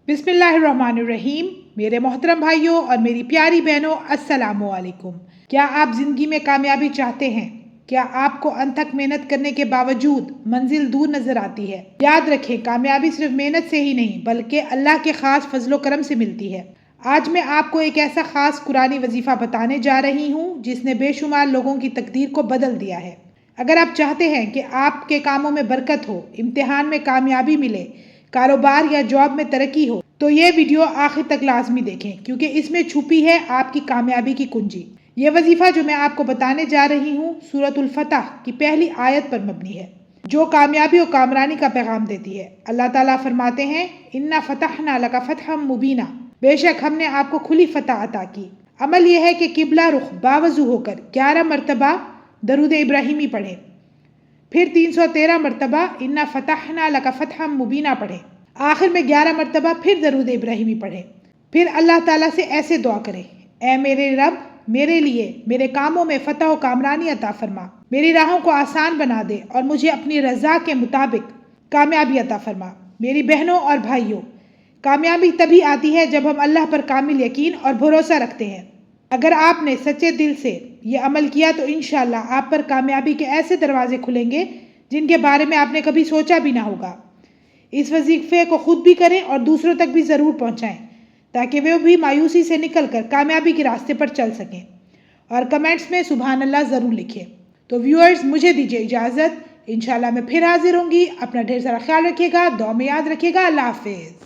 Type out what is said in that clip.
बिस्मिल्लाहिर्रहमानिर्रहीम। मेरे मोहतरम भाइयों और मेरी प्यारी बहनों, अस्सलामु अलैकुम। क्या आप ज़िंदगी में कामयाबी चाहते हैं? क्या आपको अनथक मेहनत करने के बावजूद मंजिल दूर नजर आती है? याद रखें, कामयाबी सिर्फ मेहनत से ही नहीं बल्कि अल्लाह के खास फजलो करम से मिलती है। आज मैं आपको एक ऐसा खास कुरानी वजीफा बताने जा रही हूँ जिसने बेशुमार लोगों की तकदीर को बदल दिया है। अगर आप चाहते हैं कि आपके कामों में बरकत हो, इम्तिहान में कामयाबी मिले, कारोबार या जॉब में तरक्की हो, तो ये वीडियो आखिर तक लाजमी देखें, क्योंकि इसमें छुपी है आपकी कामयाबी की कुंजी। ये वजीफा जो मैं आपको बताने जा रही हूँ सूरतुल फतह की पहली आयत पर मबनी है, जो कामयाबी और कामरानी का पैगाम देती है। अल्लाह ताला फरमाते हैं, इन्ना फतहना लका फतहम मुबीना, बेशक हमने आपको खुली फतह अता की। अमल यह है कि किबला रुख बावजू होकर 11 मरतबा दरूद इब्राहिमी पढ़ें, फिर 313 मरतबा इन्ना फतहना लका फतहम मुबीना पढ़ें, आखिर में 11 मरतबा फिर दरूद इब्राहिमी पढ़ें। फिर अल्लाह ताला से ऐसे दुआ करें, ऐ मेरे रब, मेरे लिए मेरे कामों में फतह और कामरानी अता फरमा, मेरी राहों को आसान बना दे और मुझे अपनी रजा के मुताबिक कामयाबी अता फरमा। मेरी बहनों और भाइयों, कामयाबी तभी आती है जब हम अल्लाह पर कामिल यकीन और भरोसा रखते हैं। अगर आपने सच्चे दिल से ये अमल किया तो इंशाअल्लाह आप पर कामयाबी के ऐसे दरवाजे खुलेंगे जिनके बारे में आपने कभी सोचा भी ना होगा। इस वजीफे को खुद भी करें और दूसरों तक भी ज़रूर पहुंचाएं, ताकि वे भी मायूसी से निकलकर कामयाबी के रास्ते पर चल सकें। और कमेंट्स में सुभान अल्लाह ज़रूर लिखें। तो व्यूअर्स, मुझे दीजिए इजाज़त। इंशाअल्लाह मैं फिर हाजिर होंगी। अपना ढेर सारा ख्याल रखिएगा, दुआ में याद रखिएगा। अल्लाह हाफिज़।